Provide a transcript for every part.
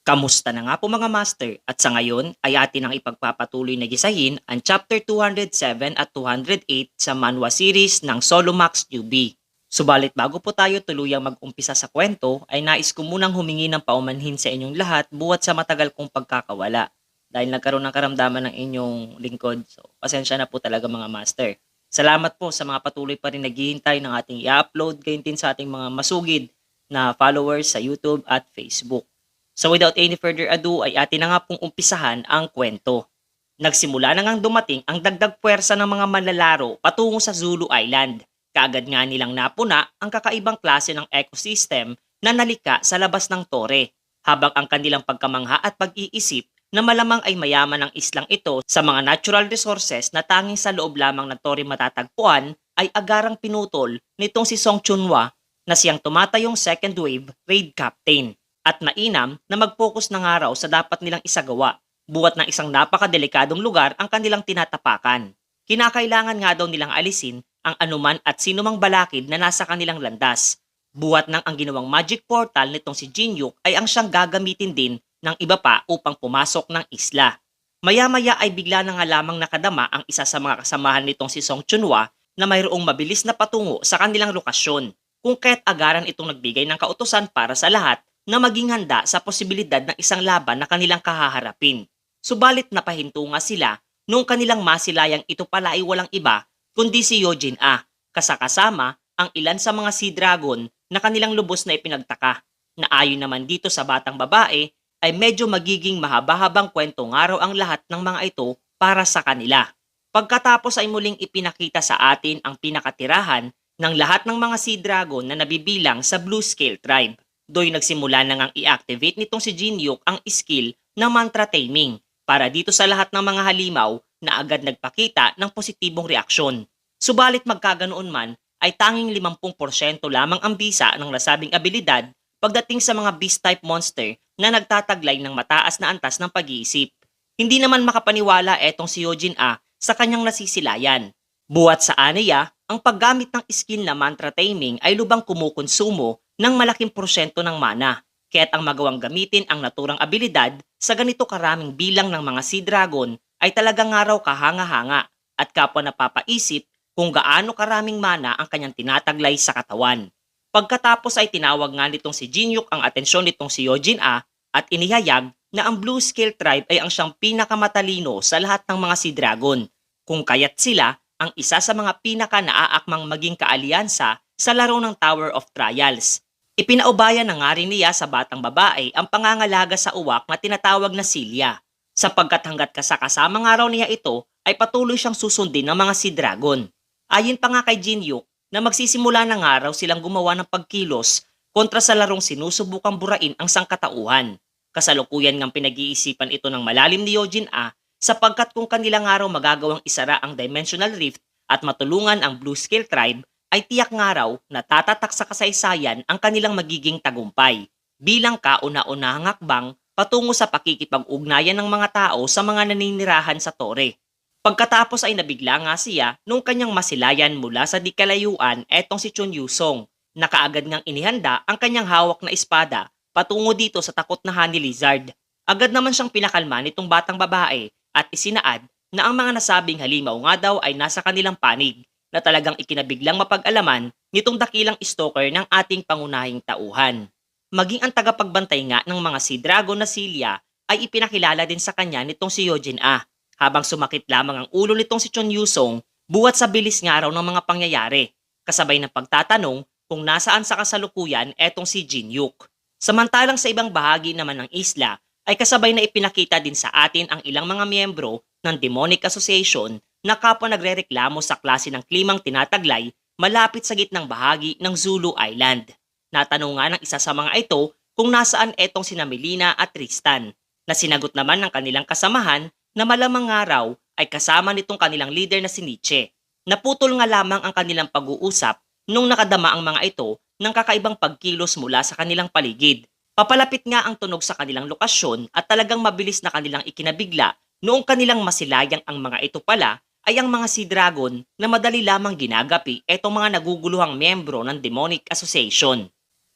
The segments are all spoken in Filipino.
Kamusta na nga po mga master at sa ngayon ay atin ang ipagpapatuloy na gisahin ang chapter 207 at 208 sa manhwa series ng Solomax UB. Subalit bago po tayo tuluyang mag-umpisa sa kwento ay nais ko munang humingi ng paumanhin sa inyong lahat buwat sa matagal kong pagkakawala dahil nagkaroon ng karamdaman ng inyong lingkod. So pasensya na po talaga mga master. Salamat po sa mga patuloy pa rin naghihintay ng ating i-upload gayon din sa ating mga masugid na followers sa YouTube at Facebook. So without any further ado ay atin na nga pong umpisahan ang kwento. Nagsimula na ngang dumating ang dagdag puwersa ng mga manlalaro patungo sa Zulu Island. Kaagad nga nilang napuna ang kakaibang klase ng ecosystem na nalika sa labas ng tore, habang ang kanilang pagkamangha at pag-iisip na malamang ay mayaman ang islang ito sa mga natural resources na tanging sa loob lamang ng tore matatagpuan ay agarang pinutol nitong si Song Chunhwa na siyang tumatayong second wave raid captain at mainam na mag-focus ng araw sa dapat nilang isagawa, buwat ng isang napakadelikadong lugar ang kanilang tinatapakan. Kinakailangan nga daw nilang alisin ang anuman at sinumang balakid na nasa kanilang landas, buwat ng ang ginawang magic portal nitong si Jinyuk ay ang siyang gagamitin din ng iba pa upang pumasok ng isla. Maya-maya ay bigla na nga lamang nakadama ang isa sa mga kasamahan nitong si Song Chunhwa na mayroong mabilis na patungo sa kanilang lokasyon, kung kaya't agaran itong nagbigay ng kautusan para sa lahat na maging handa sa posibilidad ng isang laban na kanilang kahaharapin. Subalit napahinto nga sila nung kanilang masilayang ito pala ay walang iba kundi si Yojin A, kasakasama ang ilan sa mga Sea Dragon na kanilang lubos na ipinagtaka, na ayon naman dito sa batang babae ay medyo magiging mahaba-habang kwento nga raw ang lahat ng mga ito para sa kanila. Pagkatapos ay muling ipinakita sa atin ang pinakatirahan ng lahat ng mga Sea Dragon na nabibilang sa Blue Scale Tribe. Doy nagsimula na ngang i-activate nitong si Jinyuk ang skill ng mantra taming para dito sa lahat ng mga halimaw na agad nagpakita ng positibong reaksyon. Subalit magkaganoon man ay tanging 50% lamang ang bisa ng nasabing abilidad pagdating sa mga beast-type monster na nagtataglay ng mataas na antas ng pag-iisip. Hindi naman makapaniwala etong si Yojin A sa kanyang nasisilayan. Buwat sa aniya, ang paggamit ng skill na mantra taming ay lubang kumukonsumo ng malaking porsyento ng mana, kaya't ang magawang gamitin ang naturang abilidad sa ganito karaming bilang ng mga Sea Dragon ay talagang nga raw kahanga-hanga at kapwa napapaisip kung gaano karaming mana ang kanyang tinataglay sa katawan. Pagkatapos ay tinawag nga nitong si Jinyuk ang atensyon nitong si Yojin A at inihayag na ang Blue Scale Tribe ay ang siyang pinakamatalino sa lahat ng mga Sea Dragon, kung kaya't sila ang isa sa mga pinaka-naaakmang maging kaalyansa sa laro ng Tower of Trials. Ipinaubayan na nga rin niya sa batang babae ang pangangalaga sa uwak na tinatawag na Silya, sapagkat hanggat kasakasama nga raw niya ito ay patuloy siyang susundin ng mga Sea Dragon. Ayon pa nga kay Jinyuk na magsisimula na nga raw silang gumawa ng pagkilos kontra sa larong sinusubukang burain ang sangkatauhan. Kasalukuyan ngang pinag-iisipan ito ng malalim ni Yojin A sapagkat kung kanila nga raw magagawang isara ang Dimensional Rift at matulungan ang Blue Scale Tribe ay tiyak nga raw na tatatak sa kasaysayan ang kanilang magiging tagumpay bilang kauna-unahang hakbang patungo sa pakikipag-ugnayan ng mga tao sa mga naninirahan sa tore. Pagkatapos ay nabigla nga siya nung kanyang masilayan mula sa di kalayuan etong si Chun Yusong na kaagad ngang inihanda ang kanyang hawak na espada patungo dito sa takot na Honey Lizard. Agad naman siyang pinakalma nitong batang babae at isinaad na ang mga nasabing halimaw nga daw ay nasa kanilang panig na talagang ikinabiglang mapag-alaman nitong dakilang stalker ng ating pangunahing tauhan. Maging ang tagapagbantay nga ng mga Sea Dragon na Silya ay ipinakilala din sa kanya nitong si Yojin A, habang sumakit lamang ang ulo nitong si Chun Yusong buwat sa bilis nga raw ng mga pangyayari, kasabay ng pagtatanong kung nasaan sa kasalukuyan etong si Jinyuk. Samantalang sa ibang bahagi naman ng isla ay kasabay na ipinakita din sa atin ang ilang mga miyembro ng Demonic Association na kapwa nagrereklamo sa klase ng klimang tinataglay malapit sa gitnang bahagi ng Zulu Island. Natanong nga ng isa sa mga ito kung nasaan etong sina Melina at Tristan, na sinagot naman ng kanilang kasamahan na malamang nga raw ay kasama nitong kanilang leader na si Nietzsche. Naputol nga lamang ang kanilang pag-uusap nung nakadama ang mga ito ng kakaibang pagkilos mula sa kanilang paligid. Papalapit nga ang tunog sa kanilang lokasyon at talagang mabilis na kanilang ikinabigla noong kanilang masilayang ang mga ito pala ay ang mga Sea Dragon na madali lamang ginagapi etong mga naguguluhang miyembro ng Demonic Association.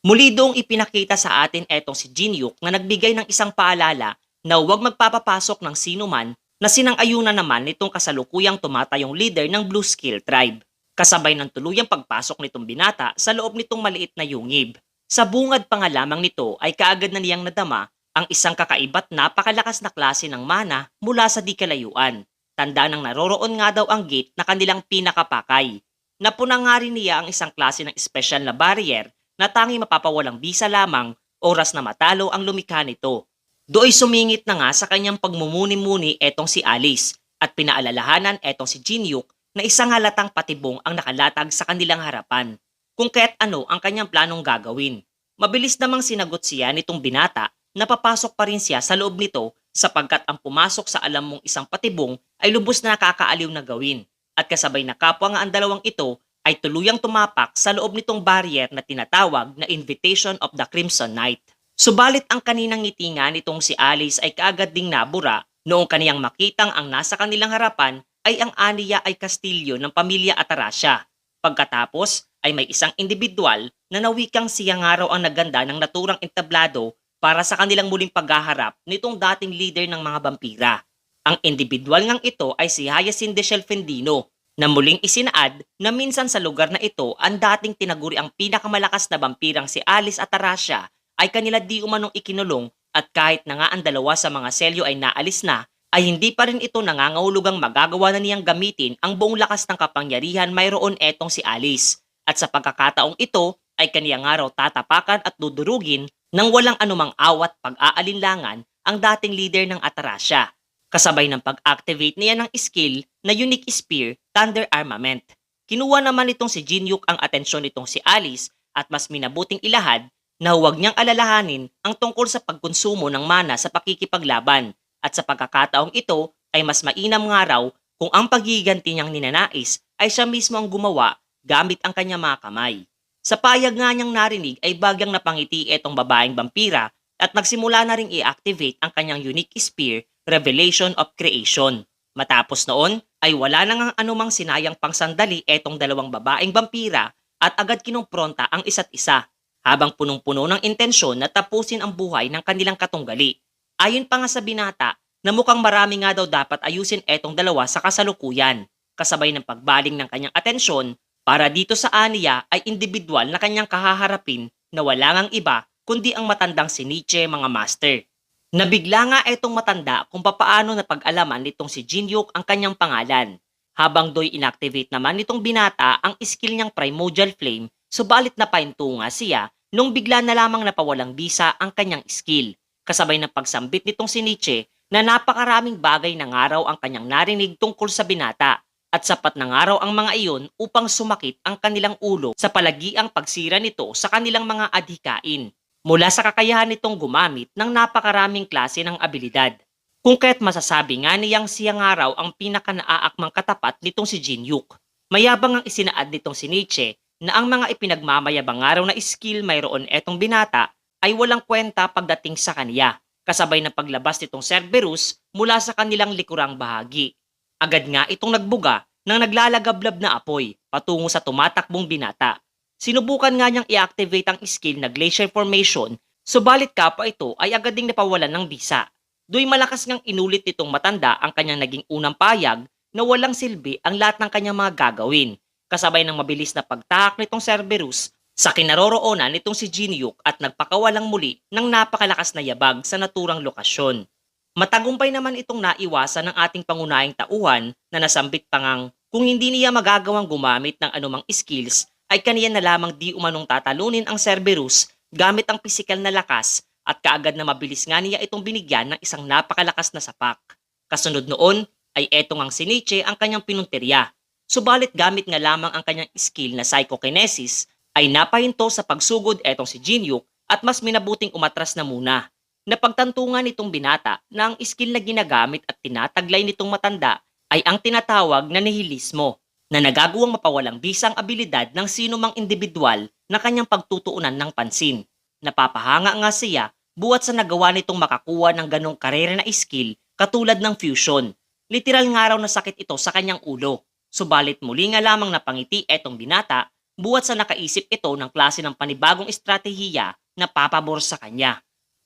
Muli doong ipinakita sa atin etong si Jinyuk na nagbigay ng isang paalala na huwag magpapapasok ng sino man na sinang-ayunan naman nitong kasalukuyang tumatayong leader ng Blue Skill Tribe. Kasabay ng tuluyang pagpasok nitong binata sa loob nitong maliit na yungib. Sa bungad pa nga lamang nito ay kaagad na niyang nadama ang isang kakaiba't napakalakas na klase ng mana mula sa di kalayuan. Tanda nang naroroon nga daw ang gate na kanilang pinakapakay. Napuna nga rin niya ang isang klase ng espesyal na barrier na tanging mapapawalang bisa lamang oras na matalo ang lumikha nito. Do'y sumingit na nga sa kanyang pagmumuni-muni etong si Alice at pinaalalahanan etong si Jinyuk na isang halatang patibong ang nakalatag sa kanilang harapan. Kung kaya't ano ang kanyang planong gagawin. Mabilis namang sinagot siya nitong binata na papasok pa rin siya sa loob nito sapagkat ang pumasok sa alam mong isang patibong ay lubos na nakakaaliw na gawin. At kasabay na kapwa nga ang dalawang ito ay tuluyang tumapak sa loob nitong barrier na tinatawag na Invitation of the Crimson Knight. Subalit ang kaninang ngiti nga nitong si Alice ay kaagad ding nabura noong kaniyang makitang ang nasa kanilang harapan ay ang aniya ay kastilyo ng pamilya Atarasya. Pagkatapos ay may isang individual na nawikang siya nga raw ang naganda ng naturang entablado para sa kanilang muling paghaharap nitong dating leader ng mga vampira. Ang individual ngang ito ay si Hyacinth de Shelfendino na muling isinaad na minsan sa lugar na ito ang dating tinaguri ang pinakamalakas na vampirang si Alice Atarasya ay kanila di umanong ikinulong at kahit na nga ang dalawa sa mga selyo ay naalis na, ay hindi pa rin ito nangangahulugang magagawa na niyang gamitin ang buong lakas ng kapangyarihan mayroon etong si Alice. At sa pagkakataong ito ay kaniya nga raw tatapakan at dudurugin nang walang anumang awat pag-aalinlangan ang dating leader ng Atarasya. Kasabay ng pag-activate niya ng skill na Unique Spear Thunder Armament. Kinuha naman itong si Jinyuk ang atensyon nitong si Alice at mas minabuting ilahad na huwag niyang alalahanin ang tungkol sa pagkonsumo ng mana sa pakikipaglaban at sa pagkakataong ito ay mas mainam nga raw kung ang pagiganti niyang ninanais ay siya mismo ang gumawa gamit ang kanyang mga kamay. Sa payag nga niyang narinig ay bagyang napangiti itong babaeng vampira at nagsimula na ring i-activate ang kanyang Unique Spear Revelation of Creation. Matapos noon ay wala nang anumang sinayang pangsandali etong dalawang babaeng vampira at agad kinumpronta ang isa't isa habang punong-puno ng intensyon na tapusin ang buhay ng kanilang katunggali. Ayon pa nga sa binata na mukhang marami nga daw dapat ayusin etong dalawa sa kasalukuyan kasabay ng pagbaling ng kanyang atensyon para dito sa aniya ay individual na kanyang kahaharapin na wala ngang iba kundi ang matandang si Nietzsche mga master. Nabigla nga etong matanda kung papaano napag-alaman nitong si Jinyuk ang kanyang pangalan. Habang do'y inactivate naman nitong binata ang skill niyang Primordial Flame, subalit napahinto nga siya nung bigla na lamang napawalang bisa ang kanyang skill. Kasabay ng pagsambit nitong si Nietzsche na napakaraming bagay na ngaraw ang kanyang narinig tungkol sa binata at sapat na ngaraw ang mga iyon upang sumakit ang kanilang ulo sa palagiang pagsira nito sa kanilang mga adhikain mula sa kakayahan nitong gumamit ng napakaraming klase ng abilidad. Kung kaya't masasabi nga niyang siya nga raw ang pinaka-naaakmang katapat nitong si Jinyuk. Mayabang ang isinaad nitong si Nietzsche na ang mga ipinagmamayabang araw na skill mayroon etong binata ay walang kwenta pagdating sa kaniya, kasabay ng paglabas nitong Cerberus mula sa kanilang likurang bahagi. Agad nga itong nagbuga ng naglalagablab na apoy patungo sa tumatakbong binata. Sinubukan nga niyang i-activate ang skill na Glacier Formation, subalit kapwa ito ay agad ding napawalan ng bisa. Do'y malakas ngang inulit nitong matanda ang kanyang naging unang payag na walang silbi ang lahat ng kanyang mga gagawin, kasabay ng mabilis na pagtahak nitong Cerberus sa kinaroroonan nitong si Jinyuk at nagpakawalang muli ng napakalakas na yabag sa naturang lokasyon. Matagumpay naman itong naiwasan ng ating pangunahing tauhan na nasambit pa ngang kung hindi niya magagawang gumamit ng anumang skills ay kaniya na lamang di umanong tatalunin ang Cerberus gamit ang pisikal na lakas at kaagad na mabilis nga niya itong binigyan ng isang napakalakas na sapak. Kasunod noon ay etong ang si Nietzsche ang kanyang pinunteriya. Subalit gamit nga lamang ang kanyang skill na Psychokinesis ay napahinto sa pagsugod etong si Jinyuk at mas minabuting umatras na muna. Napagtantungan nitong binata na ang skill na ginagamit at tinataglay nitong matanda ay ang tinatawag na nihilismo na nagagawang mapawalang bisang abilidad ng sino mang individual na kanyang pagtutuunan ng pansin. Napapahanga nga siya buwat sa nagawa nitong makakuha ng ganong karera na skill katulad ng fusion. Literal nga raw na sakit ito sa kanyang ulo. Subalit muli nga lamang napangiti etong binata buhat sa nakaisip ito ng klase ng panibagong estratehiya na papabor sa kanya.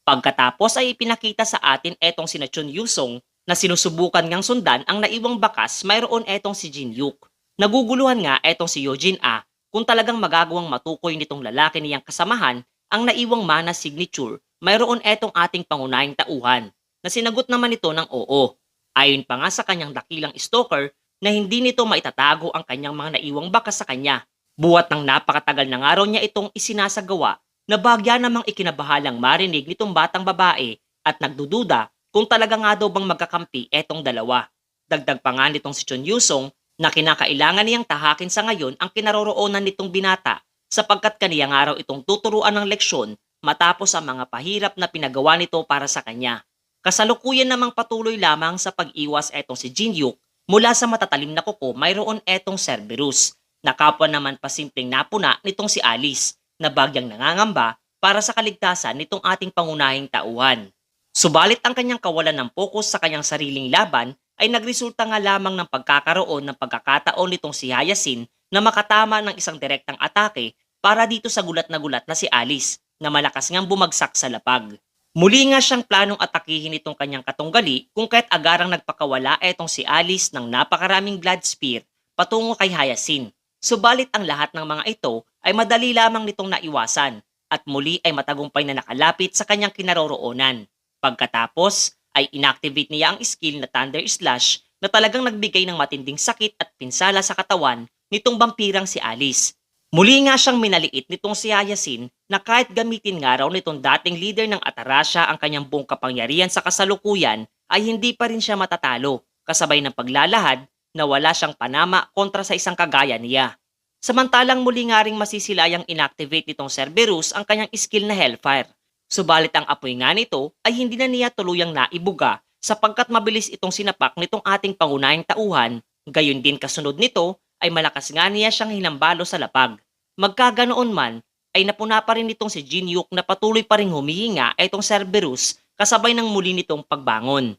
Pagkatapos ay ipinakita sa atin etong sina Chun Yusong na sinusubukan ngang sundan ang naiwang bakas, mayroon etong si Jin Yuk. Naguguluhan nga etong si Yojin A kung talagang magagawang matukoy nitong lalaki niyang kasamahan ang naiwang mana signature, mayroon etong ating pangunahing tauhan na sinagot naman ito ng oo. Ayon pa nga sa kanyang dakilang stalker na hindi nito maitatago ang kanyang mga naiwang bakas sa kanya. Buhat ng napakatagal ng araw niya itong isinasagawa na bagya namang ikinabahalang marinig nitong batang babae at nagdududa kung talaga nga daw bang magkakampi etong dalawa. Dagdag pa nga nitong si Chun Yusong na kinakailangan niyang tahakin sa ngayon ang kinaroroonan nitong binata sapagkat kaniyang araw itong tuturuan ng leksyon matapos ang mga pahirap na pinagawa nito para sa kanya. Kasalukuyan namang patuloy lamang sa pag-iwas etong si Jin Yuk mula sa matatalim na kuko, mayroon etong Cerberus na kapwa naman pasimpleng napuna nitong si Alice na bagyang nangangamba para sa kaligtasan nitong ating pangunahing tauhan. Subalit ang kanyang kawalan ng pokus sa kanyang sariling laban ay nagresulta nga lamang ng pagkakaroon ng pagkakataon nitong si Hyacinth na makatama ng isang direktang atake para dito sa gulat na si Alice na malakas ngang bumagsak sa lapag. Muli nga siyang planong atakihin itong kanyang katunggali kung kaya't agarang nagpakawala etong si Alice ng napakaraming blood spear patungo kay Hyacinth. Subalit ang lahat ng mga ito ay madali lamang nitong naiwasan at muli ay matagumpay na nakalapit sa kanyang kinaroroonan. Pagkatapos ay inactivate niya ang skill na Thunder Slash na talagang nagbigay ng matinding sakit at pinsala sa katawan nitong vampirang si Alice. Muli nga siyang minaliit nitong si Hyacinth na kahit gamitin nga raw nitong dating leader ng Atarasya ang kanyang buong kapangyarihan sa kasalukuyan ay hindi pa rin siya matatalo kasabay ng paglalahad na wala siyang panama kontra sa isang kagaya niya. Samantalang muli nga ring masisilayang inactivate nitong Cerberus ang kanyang skill na Hellfire. Subalit ang apoy nga nito ay hindi na niya tuluyang naibuga sapagkat mabilis itong sinapak nitong ating pangunahing tauhan, gayon din kasunod nito ay malakas nga niya siyang hinambalo sa lapag. Magkaganoon man ay napuna pa rin nitong si Jin Yuk na patuloy pa rin humihinga itong Cerberus kasabay ng muli nitong pagbangon.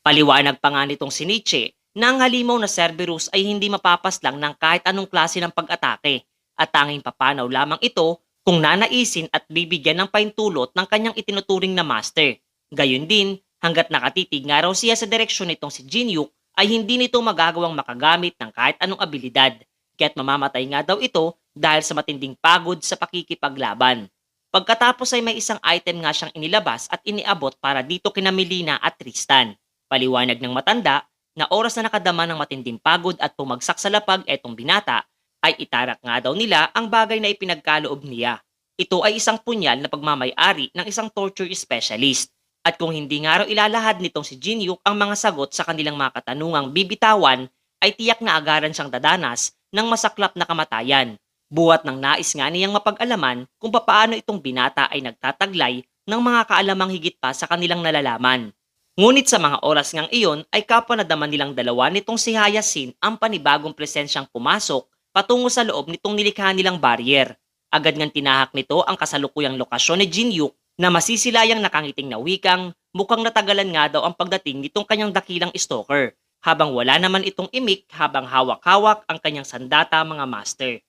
Paliwanag pa nga nitong si Nietzsche na ang halimaw na Cerberus ay hindi mapapaslang ng kahit anong klase ng pag-atake at tanging papanaw lamang ito kung nanaisin at bibigyan ng paintulot ng kanyang itinuturing na master. Gayon din, hanggat nakatitig nga raw siya sa direksyon nitong si Jin Yuk ay hindi nito magagawang makagamit ng kahit anong abilidad, kaya't mamamatay nga daw ito dahil sa matinding pagod sa pakikipaglaban. Pagkatapos ay may isang item nga siyang inilabas at iniabot para dito kina Melina at Tristan. Paliwanag ng matanda na oras na nakadama ng matinding pagod at pumagsak sa lapag etong binata, ay itarak nga daw nila ang bagay na ipinagkaloob niya. Ito ay isang punyal na pagmamay-ari ng isang torture specialist. At kung hindi nga raw ilalahad nitong si Jin Yuk ang mga sagot sa kanilang mga katanungang bibitawan, ay tiyak na agaran siyang dadanas ng masaklap na kamatayan. Buhat ng nais nga niyang mapag-alaman kung papaano itong binata ay nagtataglay ng mga kaalamang higit pa sa kanilang nalalaman. Ngunit sa mga oras ngang iyon ay kapwa nadaman nilang dalawa nitong si Hyacinth ang panibagong presensyang pumasok patungo sa loob nitong nilikha nilang barrier. Agad ngang tinahak nito ang kasalukuyang lokasyon ni Jin Yuk na masisilayang nakangiting na wikang mukhang natagalan nga daw ang pagdating nitong kanyang dakilang stalker habang wala naman itong imik habang hawak-hawak ang kanyang sandata mga master.